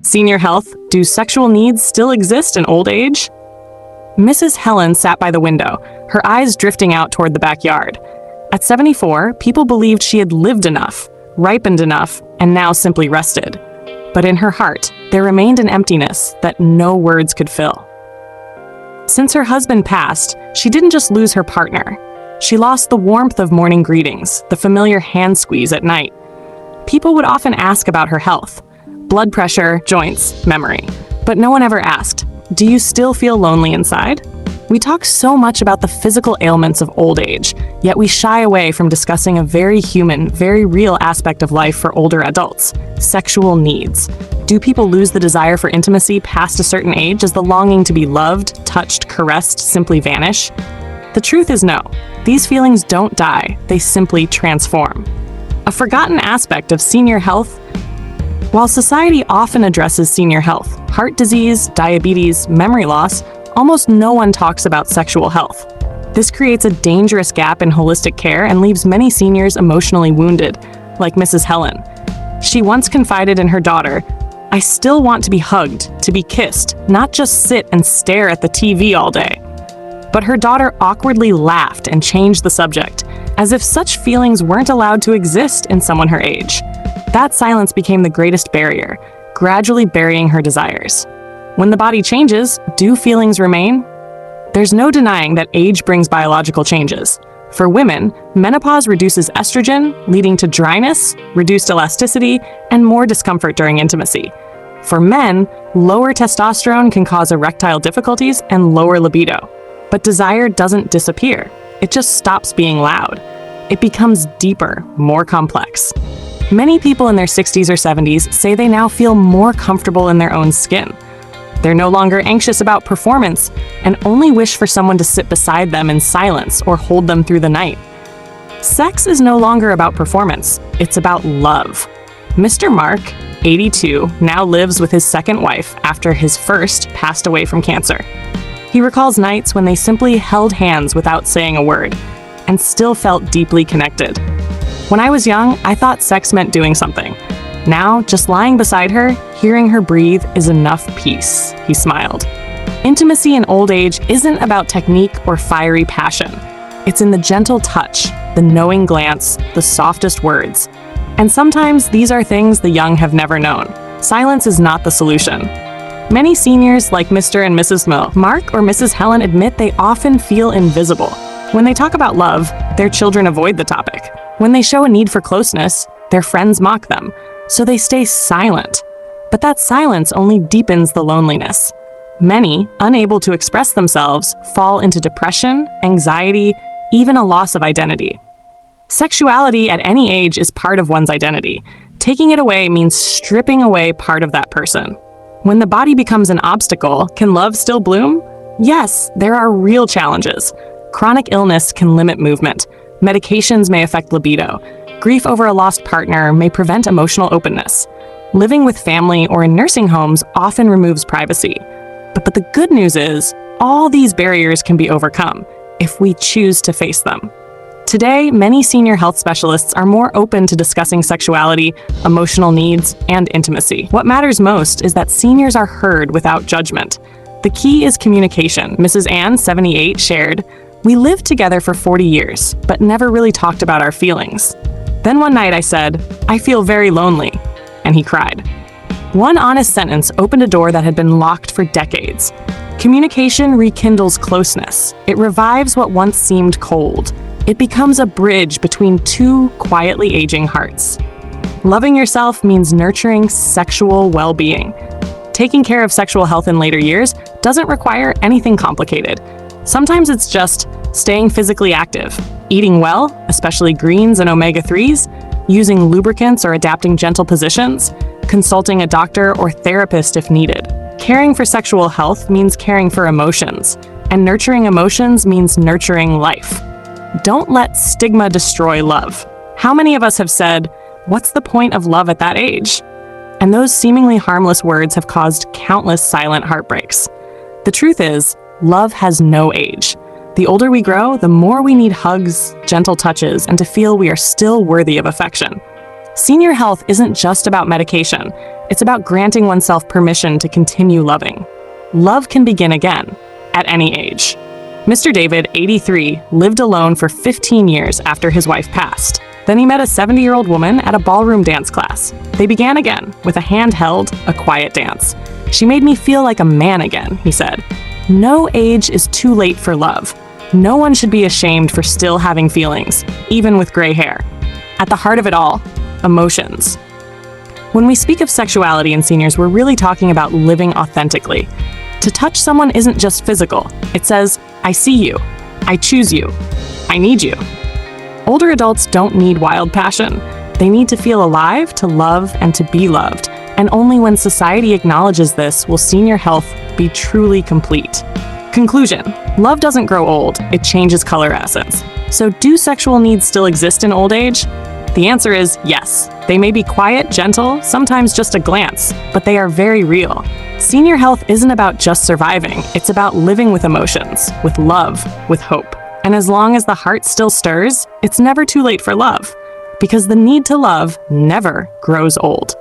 Senior health, do sexual needs still exist in old age? Mrs. Helen sat by the window, her eyes drifting out toward the backyard. At 74, people believed she had lived enough, ripened enough, and now simply rested. But in her heart, there remained an emptiness that no words could fill. Since her husband passed, she didn't just lose her partner. She lost the warmth of morning greetings, the familiar hand squeeze at night. People would often ask about her health. Blood pressure, joints, memory. But no one ever asked, do you still feel lonely inside? We talk so much about the physical ailments of old age, yet we shy away from discussing a very human, very real aspect of life for older adults: sexual needs. Do people lose the desire for intimacy past a certain age as the longing to be loved, touched, caressed simply vanish? The truth is no. These feelings don't die, they simply transform. A forgotten aspect of senior health. While society often addresses senior health, heart disease, diabetes, memory loss, almost no one talks about sexual health. This creates a dangerous gap in holistic care and leaves many seniors emotionally wounded, like Mrs. Helen. She once confided in her daughter, "I still want to be hugged, to be kissed, not just sit and stare at the TV all day." But her daughter awkwardly laughed and changed the subject, as if such feelings weren't allowed to exist in someone her age. That silence became the greatest barrier, gradually burying her desires. When the body changes, do feelings remain? There's no denying that age brings biological changes. For women, menopause reduces estrogen, leading to dryness, reduced elasticity, and more discomfort during intimacy. For men, lower testosterone can cause erectile difficulties and lower libido. But desire doesn't disappear. It just stops being loud. It becomes deeper, more complex. Many people in their 60s or 70s say they now feel more comfortable in their own skin. They're no longer anxious about performance and only wish for someone to sit beside them in silence or hold them through the night. Sex is no longer about performance, it's about love. Mr. Mark, 82, now lives with his second wife after his first passed away from cancer. He recalls nights when they simply held hands without saying a word and still felt deeply connected. When I was young, I thought sex meant doing something. Now, just lying beside her, hearing her breathe is enough peace, he smiled. Intimacy in old age isn't about technique or fiery passion. It's in the gentle touch, the knowing glance, the softest words. And sometimes these are things the young have never known. Silence is not the solution. Many seniors, like Mr. and Mrs. Mark or Mrs. Helen, admit they often feel invisible. When they talk about love, their children avoid the topic. When they show a need for closeness, their friends mock them, so they stay silent. But that silence only deepens the loneliness. Many, unable to express themselves, fall into depression, anxiety, even a loss of identity. Sexuality at any age is part of one's identity. Taking it away means stripping away part of that person. When the body becomes an obstacle, can love still bloom? Yes, there are real challenges. Chronic illness can limit movement. Medications may affect libido. Grief over a lost partner may prevent emotional openness. Living with family or in nursing homes often removes privacy. But the good news is, all these barriers can be overcome if we choose to face them. Today, many senior health specialists are more open to discussing sexuality, emotional needs, and intimacy. What matters most is that seniors are heard without judgment. The key is communication. Mrs. Ann, 78, shared, "We lived together for 40 years, but never really talked about our feelings. Then one night I said, 'I feel very lonely,' and he cried." One honest sentence opened a door that had been locked for decades. Communication rekindles closeness. It revives what once seemed cold. It becomes a bridge between two quietly aging hearts. Loving yourself means nurturing sexual well-being. Taking care of sexual health in later years doesn't require anything complicated. Sometimes it's just staying physically active, eating well, especially greens and omega-3s, using lubricants or adapting gentle positions, consulting a doctor or therapist if needed. Caring for sexual health means caring for emotions, and nurturing emotions means nurturing life. Don't let stigma destroy love. How many of us have said, "What's the point of love at that age?" And those seemingly harmless words have caused countless silent heartbreaks. The truth is, love has no age. The older we grow, the more we need hugs, gentle touches, and to feel we are still worthy of affection. Senior health isn't just about medication. It's about granting oneself permission to continue loving. Love can begin again, at any age. Mr. David, 83, lived alone for 15 years after his wife passed. Then he met a 70-year-old woman at a ballroom dance class. They began again, with a hand held, a quiet dance. She made me feel like a man again, he said. No age is too late for love. No one should be ashamed for still having feelings, even with gray hair. At the heart of it all, emotions. When we speak of sexuality in seniors, we're really talking about living authentically. To touch someone isn't just physical. It says, I see you, I choose you, I need you. Older adults don't need wild passion. They need to feel alive, to love, and to be loved. And only when society acknowledges this will senior health be truly complete. Conclusion: love doesn't grow old, it changes color essence. So do sexual needs still exist in old age? The answer is yes. They may be quiet, gentle, sometimes just a glance, but they are very real. Senior health isn't about just surviving, it's about living with emotions, with love, with hope. And as long as the heart still stirs, it's never too late for love, because the need to love never grows old.